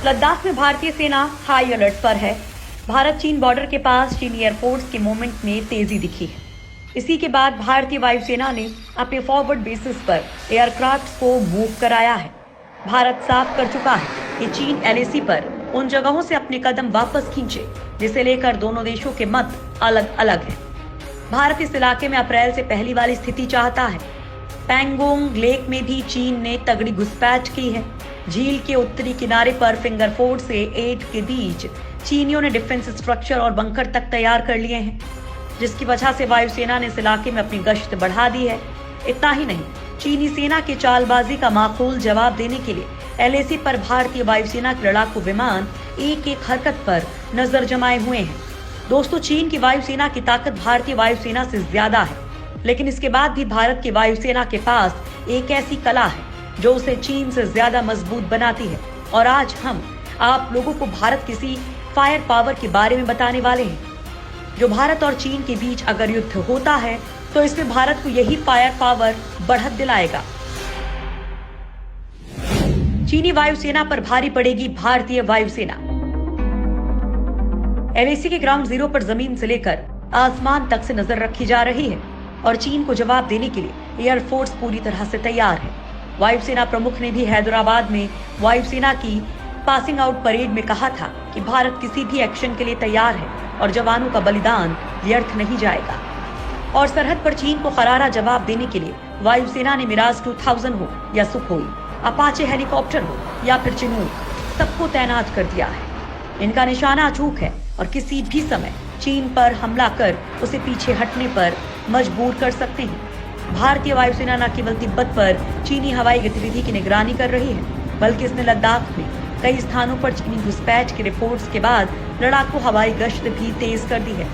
लद्दाख में भारतीय सेना हाई अलर्ट पर है। भारत चीन बॉर्डर के पास चीनी एयरफोर्स के मूवमेंट में तेजी दिखी है। इसी के बाद भारतीय वायुसेना ने अपने फॉरवर्ड बेसिस पर एयरक्राफ्ट को मूव कराया है। भारत साफ कर चुका है कि चीन एलएसी पर उन जगहों से अपने कदम वापस खींचे जिसे लेकर दोनों देशों के मत अलग अलग हैं। भारत इस इलाके में अप्रैल से पहली वाली स्थिति चाहता है। पैंगोंग लेक में भी चीन ने तगड़ी घुसपैठ की है। झील के उत्तरी किनारे पर फिंगर 4 से 8 के बीच चीनियों ने डिफेंस स्ट्रक्चर और बंकर तक तैयार कर लिए हैं, जिसकी वजह से वायुसेना ने इस इलाके में अपनी गश्त बढ़ा दी है। इतना ही नहीं, चीनी सेना की चालबाजी का माकूल जवाब देने के लिए एलएसी पर भारतीय वायुसेना के लड़ाकू विमान एक एक हरकत पर नजर जमाए हुए हैं। दोस्तों, चीन की वायुसेना की ताकत भारतीय वायुसेना से ज्यादा है, लेकिन इसके बाद भी भारत की वायुसेना के पास एक ऐसी कला है जो उसे चीन से ज्यादा मजबूत बनाती है। और आज हम आप लोगों को भारत किसी फायर पावर के बारे में बताने वाले हैं, जो भारत और चीन के बीच अगर युद्ध होता है तो इसमें भारत को यही फायर पावर बढ़त दिलाएगा। चीनी वायुसेना पर भारी पड़ेगी भारतीय वायुसेना। एलएसी के ग्राउंड जीरो पर जमीन से लेकर आसमान तक से नजर रखी जा रही है और चीन को जवाब देने के लिए एयरफोर्स पूरी तरह से तैयार है। वायुसेना प्रमुख ने भी हैदराबाद में वायुसेना की पासिंग आउट परेड में कहा था कि भारत किसी भी एक्शन के लिए तैयार है और जवानों का बलिदान व्यर्थ नहीं जाएगा। और सरहद पर चीन को करारा जवाब देने के लिए वायुसेना ने मिराज 2000 हो या सुखोई, अपाचे हेलीकॉप्टर हो या फिर चिनूक, सबको तैनात कर दिया है। इनका निशाना अचूक है और किसी भी समय चीन पर हमला कर उसे पीछे हटने पर मजबूर कर सकते हैं। भारतीय वायुसेना न केवल तिब्बत पर चीनी हवाई गतिविधि की निगरानी कर रही है, बल्कि इसने लद्दाख में कई स्थानों पर चीनी घुसपैठ की रिपोर्ट्स के बाद लड़ाकू हवाई गश्त भी तेज कर दी है।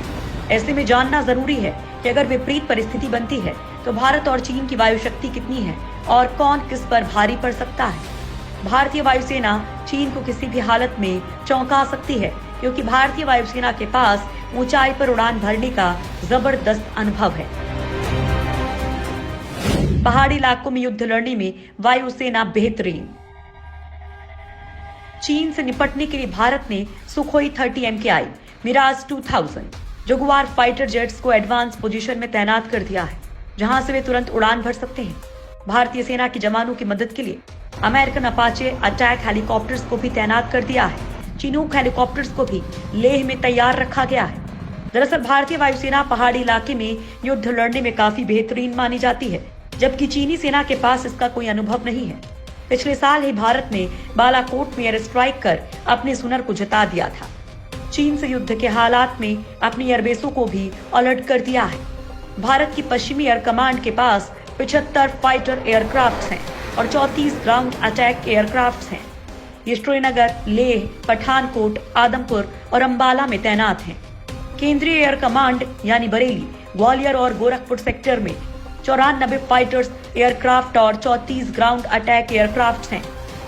ऐसे में जानना जरूरी है कि अगर विपरीत परिस्थिति बनती है तो भारत और चीन की वायु शक्ति कितनी है और कौन किस पर भारी पड़ सकता है। भारतीय वायुसेना चीन को किसी भी हालत में चौंका सकती है, क्योंकि भारतीय वायुसेना के पास ऊंचाई पर उड़ान भरने का जबरदस्त अनुभव है। पहाड़ी इलाकों में युद्ध लड़ने में वायुसेना बेहतरीन। चीन से निपटने के लिए भारत ने Sukhoi 30 MKI, Mirage 2000 Jaguar fighter jets को एडवांस पोजीशन में तैनात कर दिया है, जहां से वे तुरंत उड़ान भर सकते हैं। भारतीय सेना के जवानों की मदद के लिए अमेरिकन अपाचे अटैक हेलीकॉप्टर्स को भी तैनात कर दिया है। चिनूक हेलीकॉप्टर्स को भी लेह में तैयार रखा गया है। दरअसल भारतीय वायुसेना पहाड़ी इलाके में युद्ध लड़ने में काफी बेहतरीन मानी जाती है, जबकि चीनी सेना के पास इसका कोई अनुभव नहीं है। पिछले साल ही भारत ने बालाकोट में एयर स्ट्राइक कर अपने सुनर को जता दिया था। चीन से युद्ध के हालात में अपनी एयरबेसों को भी अलर्ट कर दिया है। भारत की पश्चिमी एयर कमांड के पास 75 फाइटर एयरक्राफ्ट हैं और 34 ग्राउंड अटैक एयरक्राफ्ट हैं। ये श्रीनगर, लेह, पठानकोट, आदमपुर और अंबाला में तैनात हैं। केंद्रीय एयर कमांड यानी बरेली, ग्वालियर और गोरखपुर सेक्टर में 94 फाइटर्स एयरक्राफ्ट और 34 ग्राउंड अटैक एयरक्राफ्ट हैं।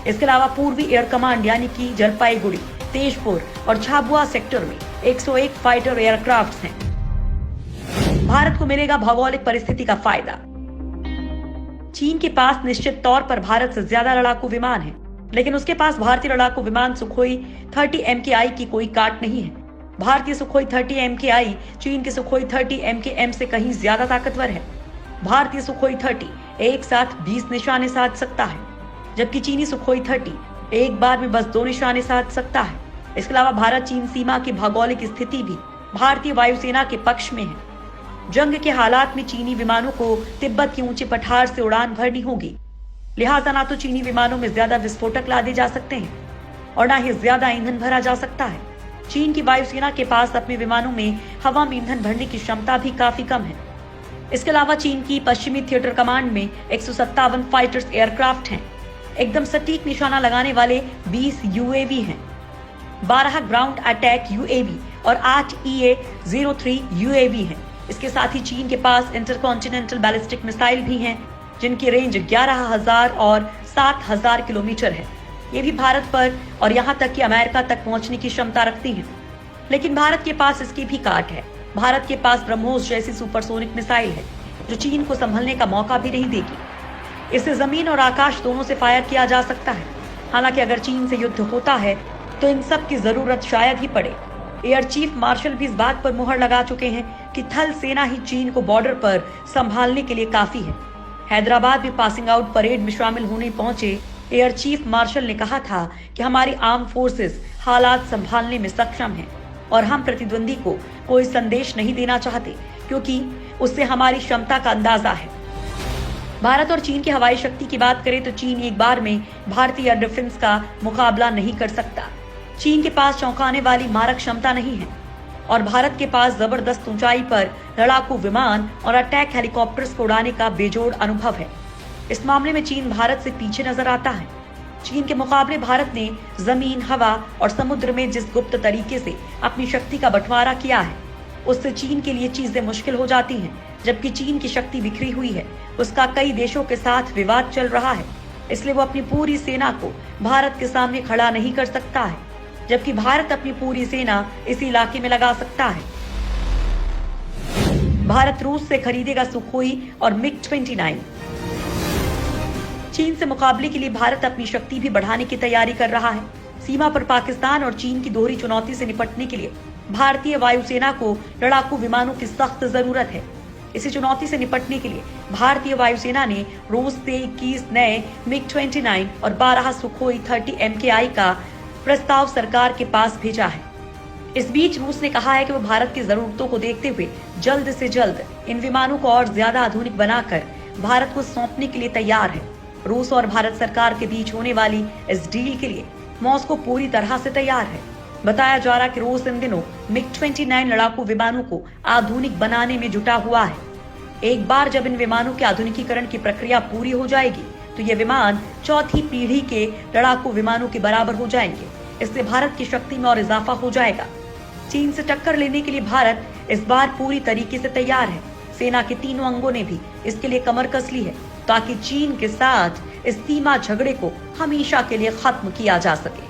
इसके अलावा पूर्वी एयर कमांड यानी कि जलपाईगुड़ी, तेजपुर और झाबुआ सेक्टर में 101 फाइटर एयरक्राफ्ट हैं। भारत को मिलेगा भौगोलिक परिस्थिति का फायदा। चीन के पास निश्चित तौर पर भारत से ज्यादा लड़ाकू विमान है, लेकिन उसके पास भारतीय लड़ाकू विमान सुखोई 30 MKI की कोई काट नहीं है। भारतीय सुखोई 30 MKI चीन के सुखोई 30 MKM से कहीं ज्यादा ताकतवर है। भारतीय सुखोई 30 एक साथ 20 निशाने साध सकता है, जबकि चीनी सुखोई 30 एक बार में बस 2 निशाने साध सकता है। इसके अलावा भारत चीन सीमा की भौगोलिक स्थिति भी भारतीय वायुसेना के पक्ष में है। जंग के हालात में चीनी विमानों को तिब्बत के ऊंचे पठार से उड़ान भरनी होगी, लिहाजा ना तो चीनी विमानों में ज्यादा विस्फोटक लादे जा सकते हैं और ना ही ज्यादा ईंधन भरा जा सकता है। चीन की वायुसेना के पास अपने विमानों में हवा में ईंधन भरने की क्षमता भी काफी कम है। इसके अलावा चीन की पश्चिमी थिएटर कमांड में 157 फाइटर्स एयरक्राफ्ट हैं। एकदम सटीक निशाना लगाने वाले 20 UAV हैं, 12 ग्राउंड अटैक UAV और 8 EA-03 UAV हैं। इसके साथ ही चीन के पास इंटरकॉन्टिनेंटल बैलिस्टिक मिसाइल भी हैं, जिनकी रेंज 11,000 और 7,000 किलोमीटर है। ये भी भारत पर और यहाँ तक कि अमेरिका तक पहुंचने की क्षमता रखती हैं। लेकिन भारत के पास इसकी भी काट है। भारत के पास ब्रह्मोस जैसी सुपरसोनिक मिसाइल है, जो चीन को संभलने का मौका भी नहीं देगी। इसे जमीन और आकाश दोनों से फायर किया जा सकता है। हालांकि अगर चीन से युद्ध होता है तो इन सब की जरूरत शायद ही पड़े। एयर चीफ मार्शल भी इस बात पर मुहर लगा चुके हैं कि थल सेना ही चीन को बॉर्डर पर संभालने के लिए काफी है। हैदराबाद में पासिंग आउट परेड में शामिल होने पहुंचे एयर चीफ मार्शल ने कहा था कि हमारी आर्म फोर्सेस हालात संभालने में सक्षम हैं और हम प्रतिद्वंदी को कोई संदेश नहीं देना चाहते, क्योंकि उससे हमारी क्षमता का अंदाजा है। भारत और चीन की हवाई शक्ति की बात करें तो चीन एक बार में भारतीय एयर डिफेंस का मुकाबला नहीं कर सकता। चीन के पास चौंकाने वाली मारक क्षमता नहीं है और भारत के पास जबरदस्त ऊंचाई पर लड़ाकू विमान और अटैक हेलीकॉप्टर्स को उड़ाने का बेजोड़ अनुभव है। इस मामले में चीन भारत से पीछे नजर आता है। चीन के मुकाबले भारत ने जमीन, हवा और समुद्र में जिस गुप्त तरीके से अपनी शक्ति का बंटवारा किया है, उससे चीन के लिए चीजें मुश्किल हो जाती हैं। जबकि चीन की शक्ति बिखरी हुई है, उसका कई देशों के साथ विवाद चल रहा है, इसलिए वो अपनी पूरी सेना को भारत के सामने खड़ा नहीं कर सकता है, जबकि भारत अपनी पूरी सेना इस इलाके में लगा सकता है। भारत रूस से खरीदेगा सुखोई और मिग-29। चीन से मुकाबले के लिए भारत अपनी शक्ति भी बढ़ाने की तैयारी कर रहा है। सीमा पर पाकिस्तान और चीन की दोहरी चुनौती से निपटने के लिए भारतीय वायुसेना को लड़ाकू विमानों की सख्त जरूरत है। इसी चुनौती से निपटने के लिए भारतीय वायुसेना ने रूस से 21 नए मिग-29 और 12 सुखोई 30 MKI का प्रस्ताव सरकार के पास भेजा है। इस बीच रूस ने कहा है कि वो भारत की जरूरतों को देखते हुए जल्द से जल्द इन विमानों को और ज्यादा आधुनिक बनाकर भारत को सौंपने के लिए तैयार है। रूस और भारत सरकार के बीच होने वाली इस डील के लिए मॉस्को पूरी तरह से तैयार है। बताया जा रहा है कि रूस इन दिनों मिग-29 लड़ाकू विमानों को आधुनिक बनाने में जुटा हुआ है। एक बार जब इन विमानों के आधुनिकीकरण की प्रक्रिया पूरी हो जाएगी तो ये विमान चौथी पीढ़ी के लड़ाकू विमानों के बराबर हो जाएंगे। इससे भारत की शक्ति में और इजाफा हो जाएगा। चीन से टक्कर लेने के लिए भारत इस बार पूरी तरीके से तैयार है। सेना के तीनों अंगों ने भी इसके लिए कमर कस ली है ताकि चीन के साथ इस सीमा झगड़े को हमेशा के लिए खत्म किया जा सके।